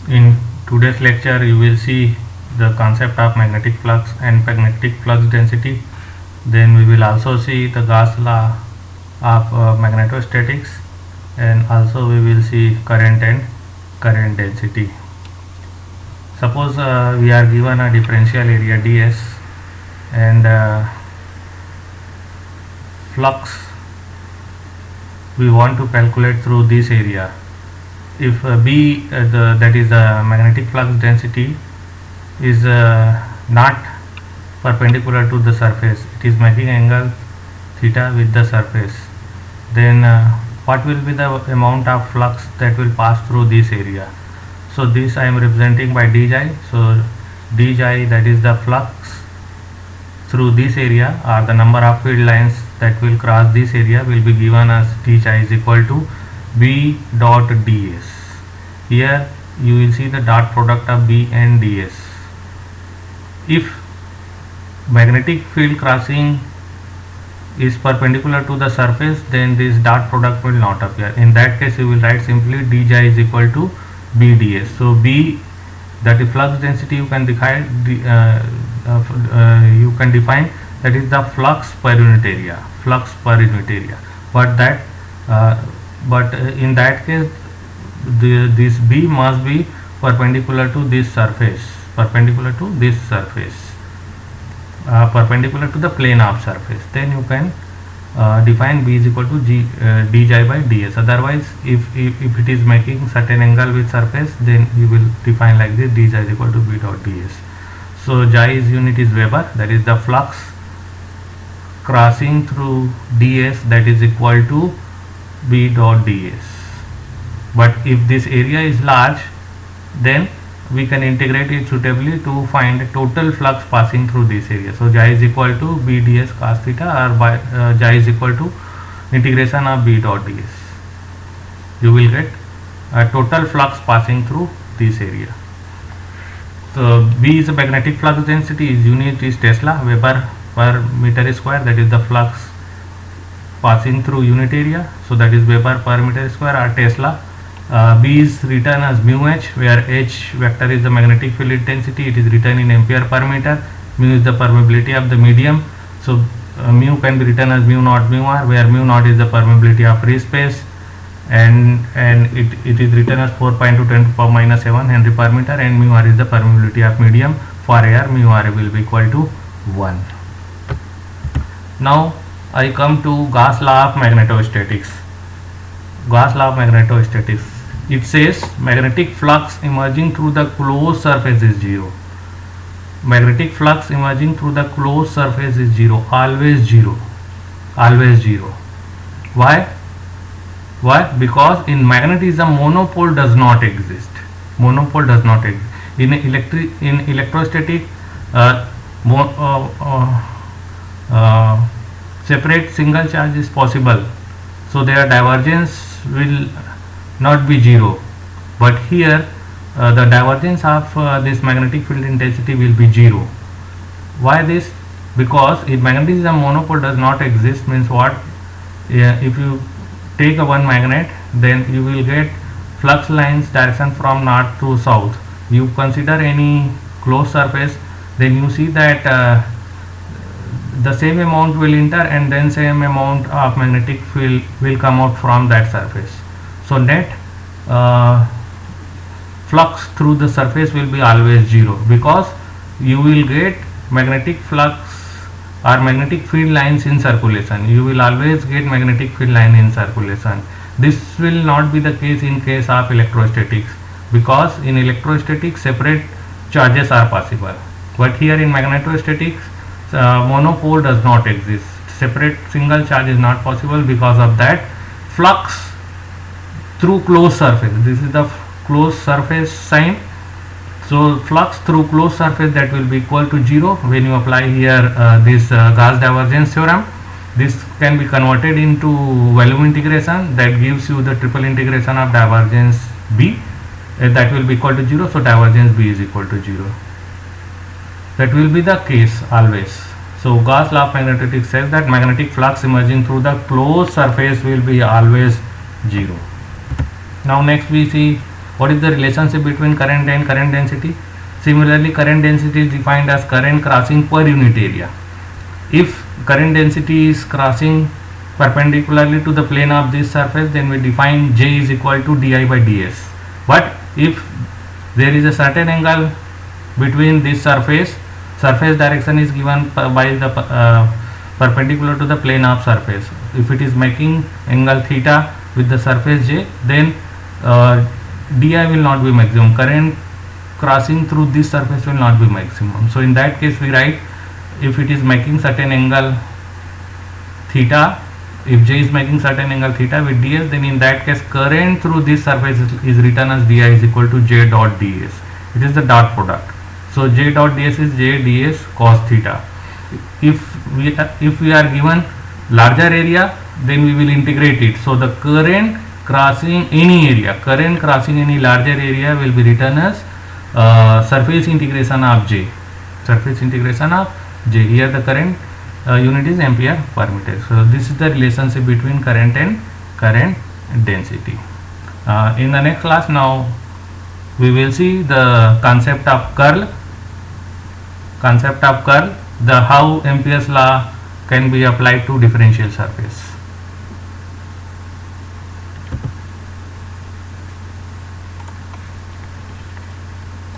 In today's lecture, you will see the concept of magnetic flux and magnetic flux density. Then we will also see the Gauss law of magnetostatics, and also we will see current and current density. Suppose we are given a differential area ds and flux we want to calculate through this area. If B that is the magnetic flux density is not perpendicular to the surface, it is making angle theta with the surface, then what will be the amount of flux that will pass through this area? So this I am representing by dji. So dji, that is the flux through this area, or the number of field lines that will cross this area, will be given as dji is equal to B dot ds. Here you will see the dot product of B and ds. If magnetic field crossing is perpendicular to the surface, then this dot product will not appear. In that case, you will write simply dji is equal to B ds. So B, that is flux density, you can define that is the flux per unit area, but in that case this B must be perpendicular to this surface, perpendicular to the plane of surface. Then you can define B is equal to dji by ds. Otherwise, if it is making certain angle with surface, then you will define like this: dji is equal to B dot ds. So ji's unit is Weber, that is the flux crossing through ds, that is equal to B dot ds. But if this area is large, then we can integrate it suitably to find total flux passing through this area. So J is equal to B ds cos theta, or by J is equal to integration of B dot ds. You will get a total flux passing through this area. So B is a magnetic flux density, his unit is Tesla, Weber per meter square, that is the flux passing through unit area. So that is Weber per meter square, or Tesla. B is written as mu h, where h vector is the magnetic field intensity, it is written in ampere per meter. Mu is the permeability of the medium, so mu can be written as mu naught mu r, where mu naught is the permeability of free space, and it is written as 4.2 × 10⁻⁷ Henry per meter, and mu r is the permeability of medium. For air, mu r will be equal to 1. Now I come to Gauss law of magnetostatics. Gauss law of magnetostatics. It says magnetic flux emerging through the closed surface is 0. Magnetic flux emerging through the closed surface is 0, always 0, always 0. Why? Because in magnetism monopole does not exist. Monopole does not exist. In electrostatic, separate single charge is possible, so their divergence will not be 0, but here the divergence of this magnetic field intensity will be 0. Why this? Because if magnetism monopole does not exist, means what? If you take a one magnet, then you will get flux lines direction from north to south. You consider any closed surface, then you see that the same amount will enter, and then same amount of magnetic field will come out from that surface. So net flux through the surface will be always 0, because you will get magnetic flux or magnetic field lines in circulation. You will always get magnetic field line in circulation. This will not be the case in case of electrostatics, because in electrostatics separate charges are possible, but here in magnetostatics monopole does not exist. Separate single charge is not possible. Because of that, flux through closed surface, this is the closed surface sign, so flux through closed surface, that will be equal to 0 when you apply here this Gauss divergence theorem. This can be converted into volume integration, that gives you the triple integration of divergence B, that will be equal to 0. So divergence B is equal to 0. That will be the case always. So Gauss law of magnetostatics says that magnetic flux emerging through the closed surface will be always 0. Now next we see What is the relationship between current and current density? Similarly, current density is defined as current crossing per unit area. If current density is crossing perpendicularly to the plane of this surface, then we define J is equal to di by ds. But if there is a certain angle between this surface direction is given by the perpendicular to the plane of surface. If it is making angle theta with the surface J, then di will not be maximum. Current crossing through this surface will not be maximum. So in that case we write, if it is making certain angle theta, if J is making certain angle theta with ds, then in that case current through this surface is written as di is equal to J dot ds. It is the dot product. So J dot ds is J ds cos theta. If we are given larger area, then we will integrate it. So the current crossing any larger area will be written as surface integration of J. Here the current unit is ampere per meter. So this is the relationship between current and current density. In the next class, now we will see the concept of curl, the how Ampere's law can be applied to differential surface.